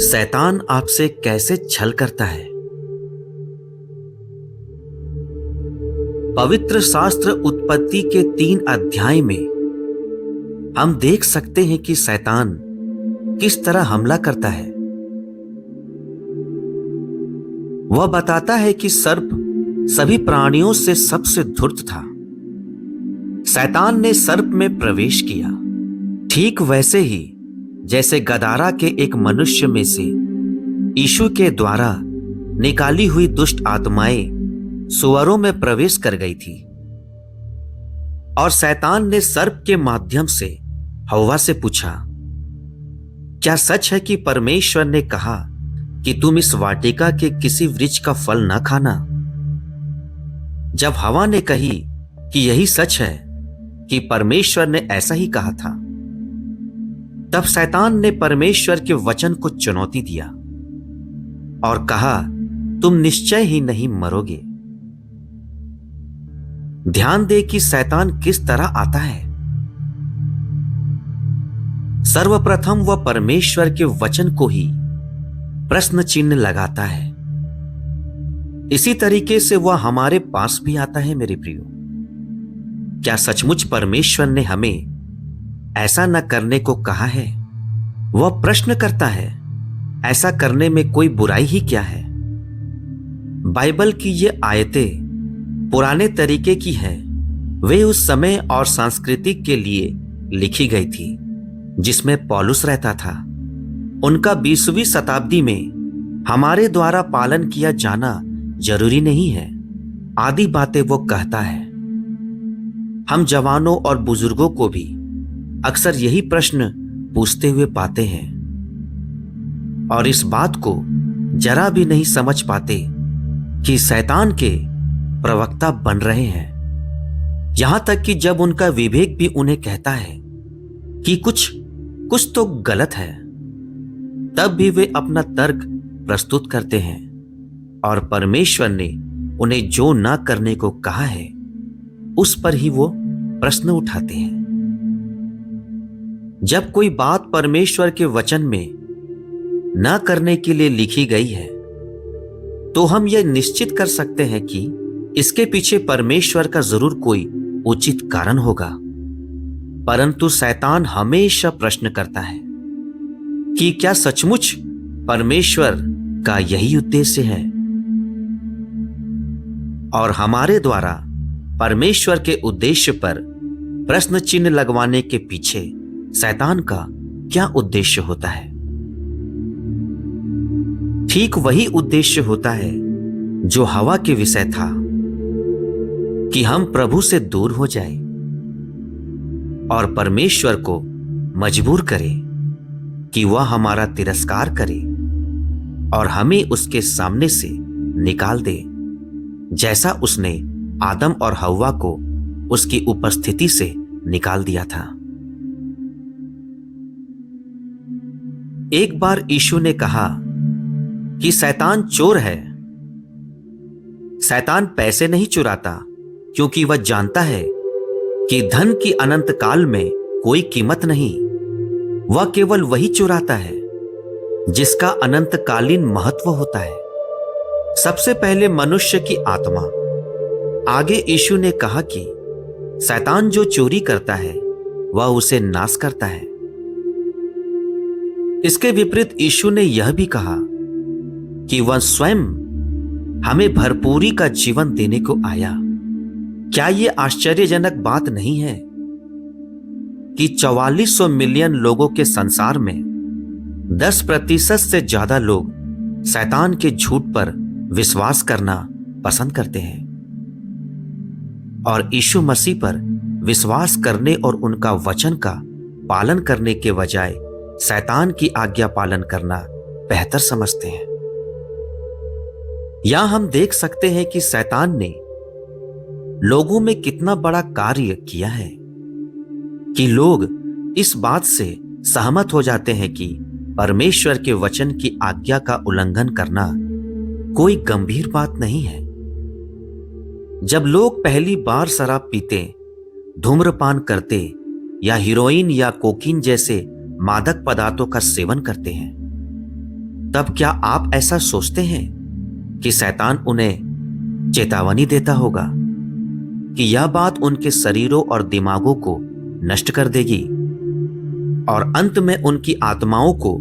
शैतान आपसे कैसे छल करता है। पवित्र शास्त्र उत्पत्ति के 3 अध्याय में हम देख सकते हैं कि शैतान किस तरह हमला करता है। वह बताता है कि सर्प सभी प्राणियों से सबसे धूर्त था। शैतान ने सर्प में प्रवेश किया, ठीक वैसे ही जैसे गदारा के एक मनुष्य में से यीशु के द्वारा निकाली हुई दुष्ट आत्माएं सुअरों में प्रवेश कर गई थी। और शैतान ने सर्प के माध्यम से हव्वा से पूछा, क्या सच है कि परमेश्वर ने कहा कि तुम इस वाटिका के किसी वृक्ष का फल न खाना? जब हव्वा ने कही कि यही सच है कि परमेश्वर ने ऐसा ही कहा था, तब शैतान ने परमेश्वर के वचन को चुनौती दिया और कहा, तुम निश्चय ही नहीं मरोगे। ध्यान दे कि शैतान किस तरह आता है। सर्वप्रथम वह परमेश्वर के वचन को ही प्रश्न चिन्ह लगाता है। इसी तरीके से वह हमारे पास भी आता है। मेरे प्रियो, क्या सचमुच परमेश्वर ने हमें ऐसा न करने को कहा है? वह प्रश्न करता है, ऐसा करने में कोई बुराई ही क्या है? बाइबल की ये आयतें पुराने तरीके की है। वे उस समय और संस्कृति के लिए लिखी गई थी जिसमें पौलुस रहता था। उनका 20वीं शताब्दी में हमारे द्वारा पालन किया जाना जरूरी नहीं है। आदि बातें वो कहता है। हम जवानों और बुजुर्गों को भी अक्सर यही प्रश्न पूछते हुए पाते हैं और इस बात को जरा भी नहीं समझ पाते कि शैतान के प्रवक्ता बन रहे हैं। यहां तक कि जब उनका विवेक भी उन्हें कहता है कि कुछ तो गलत है, तब भी वे अपना तर्क प्रस्तुत करते हैं और परमेश्वर ने उन्हें जो ना करने को कहा है उस पर ही वो प्रश्न उठाते हैं। जब कोई बात परमेश्वर के वचन में ना करने के लिए लिखी गई है तो हम यह निश्चित कर सकते हैं कि इसके पीछे परमेश्वर का जरूर कोई उचित कारण होगा। परंतु शैतान हमेशा प्रश्न करता है कि क्या सचमुच परमेश्वर का यही उद्देश्य है? और हमारे द्वारा परमेश्वर के उद्देश्य पर प्रश्न चिन्ह लगवाने के पीछे शैतान का क्या उद्देश्य होता है? ठीक वही उद्देश्य होता है जो हव्वा के विषय था, कि हम प्रभु से दूर हो जाएं और परमेश्वर को मजबूर करें कि वह हमारा तिरस्कार करे और हमें उसके सामने से निकाल दे, जैसा उसने आदम और हव्वा को उसकी उपस्थिति से निकाल दिया था। एक बार यीशु ने कहा कि शैतान चोर है। शैतान पैसे नहीं चुराता, क्योंकि वह जानता है कि धन की अनंत काल में कोई कीमत नहीं। वह केवल वही चुराता है जिसका अनंतकालीन महत्व होता है। सबसे पहले मनुष्य की आत्मा। आगे यीशु ने कहा कि शैतान जो चोरी करता है वह उसे नाश करता है। इसके विपरीत यीशु ने यह भी कहा कि वह स्वयं हमें भरपूरी का जीवन देने को आया। क्या यह आश्चर्यजनक बात नहीं है कि 4400 मिलियन लोगों के संसार में 10% से ज्यादा लोग शैतान के झूठ पर विश्वास करना पसंद करते हैं और यीशु मसीह पर विश्वास करने और उनका वचन का पालन करने के बजाय शैतान की आज्ञा पालन करना बेहतर समझते हैं। यहां हम देख सकते हैं कि शैतान ने लोगों में कितना बड़ा कार्य किया है कि लोग इस बात से सहमत हो जाते हैं कि परमेश्वर के वचन की आज्ञा का उल्लंघन करना कोई गंभीर बात नहीं है। जब लोग पहली बार शराब पीते, धूम्रपान करते या हीरोइन या कोकीन जैसे मादक पदार्थों का सेवन करते हैं, तब क्या आप ऐसा सोचते हैं कि शैतान उन्हें चेतावनी देता होगा कि यह बात उनके शरीरों और दिमागों को नष्ट कर देगी और अंत में उनकी आत्माओं को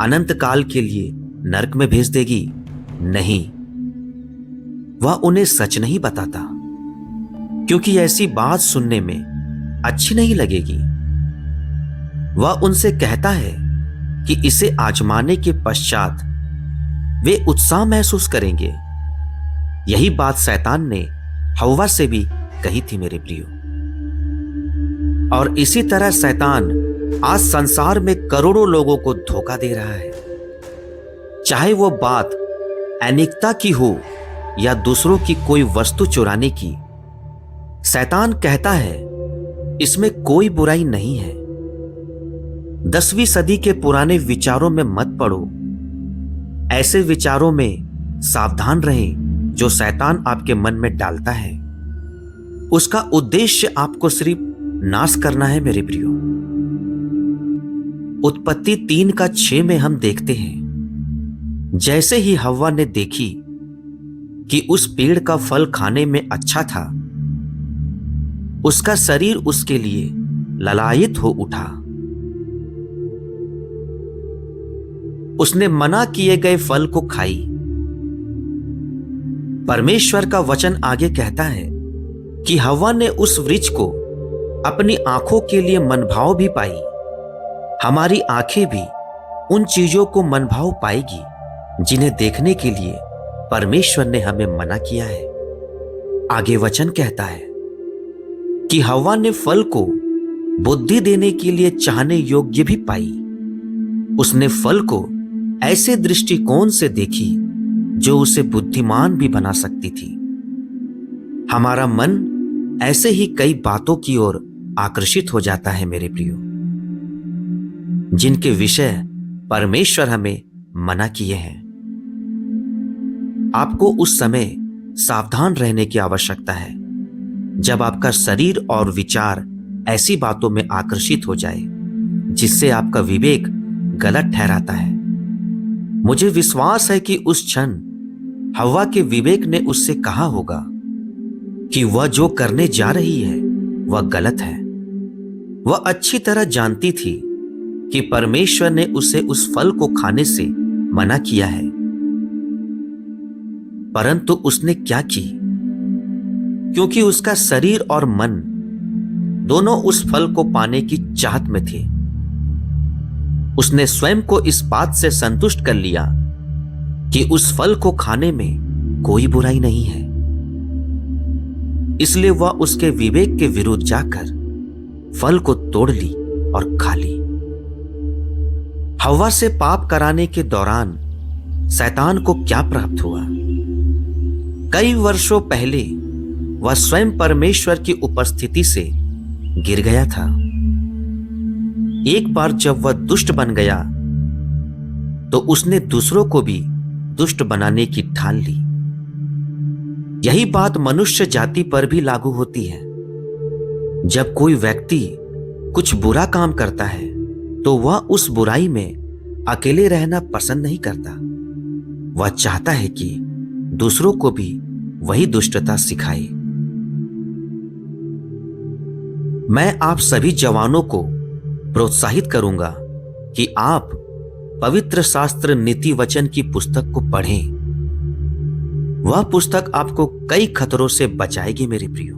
अनंत काल के लिए नरक में भेज देगी? नहीं, वह उन्हें सच नहीं बताता, क्योंकि ऐसी बात सुनने में अच्छी नहीं लगेगी। वह उनसे कहता है कि इसे आजमाने के पश्चात वे उत्साह महसूस करेंगे। यही बात शैतान ने हव्वा से भी कही थी मेरे प्रियो। और इसी तरह शैतान आज संसार में करोड़ों लोगों को धोखा दे रहा है, चाहे वो बात अनेकता की हो या दूसरों की कोई वस्तु चुराने की। शैतान कहता है इसमें कोई बुराई नहीं है। 10वीं सदी के पुराने विचारों में मत पड़ो। ऐसे विचारों में सावधान रहें जो शैतान आपके मन में डालता है। उसका उद्देश्य आपको सिर्फ नाश करना है मेरे प्रियो। उत्पत्ति 3:6 में हम देखते हैं, जैसे ही हव्वा ने देखी कि उस पेड़ का फल खाने में अच्छा था, उसका शरीर उसके लिए ललायित हो उठा। उसने मना किए गए फल को खाई। परमेश्वर का वचन आगे कहता है कि हव्वा ने उस वृक्ष को अपनी आंखों के लिए मनभाव भी पाई। हमारी आंखें भी उन चीजों को मनभाव पाएगी जिन्हें देखने के लिए परमेश्वर ने हमें मना किया है। आगे वचन कहता है कि हव्वा ने फल को बुद्धि देने के लिए चाहने योग्य भी पाई। उसने फल को ऐसे दृष्टिकोण से देखी जो उसे बुद्धिमान भी बना सकती थी। हमारा मन ऐसे ही कई बातों की ओर आकर्षित हो जाता है मेरे प्रियो, जिनके विषय परमेश्वर हमें मना किए हैं। आपको उस समय सावधान रहने की आवश्यकता है जब आपका शरीर और विचार ऐसी बातों में आकर्षित हो जाए जिससे आपका विवेक गलत ठहराता है। मुझे विश्वास है कि उस क्षण हव्वा के विवेक ने उससे कहा होगा कि वह जो करने जा रही है वह गलत है। वह अच्छी तरह जानती थी कि परमेश्वर ने उसे उस फल को खाने से मना किया है, परंतु उसने क्या की? क्योंकि उसका शरीर और मन दोनों उस फल को पाने की चाहत में थे। उसने स्वयं को इस बात से संतुष्ट कर लिया कि उस फल को खाने में कोई बुराई नहीं है। इसलिए वह उसके विवेक के विरुद्ध जाकर फल को तोड़ ली और खा ली। हव्वा से पाप कराने के दौरान शैतान को क्या प्राप्त हुआ? कई वर्षों पहले वह स्वयं परमेश्वर की उपस्थिति से गिर गया था। एक बार जब वह दुष्ट बन गया तो उसने दूसरों को भी दुष्ट बनाने की ठान ली। यही बात मनुष्य जाति पर भी लागू होती है। जब कोई व्यक्ति कुछ बुरा काम करता है तो वह उस बुराई में अकेले रहना पसंद नहीं करता। वह चाहता है कि दूसरों को भी वही दुष्टता सिखाए। मैं आप सभी जवानों को प्रोत्साहित करूंगा कि आप पवित्र शास्त्र नीति वचन की पुस्तक को पढ़ें। वह पुस्तक आपको कई खतरों से बचाएगी मेरे प्रियो।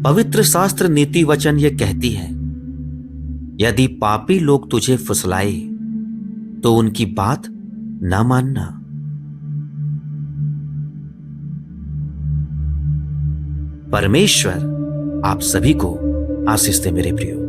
पवित्र शास्त्र नीति वचन यह कहती है, यदि पापी लोग तुझे फुसलाए तो उनकी बात ना मानना। परमेश्वर आप सभी को आशीष दे मेरे प्रियो।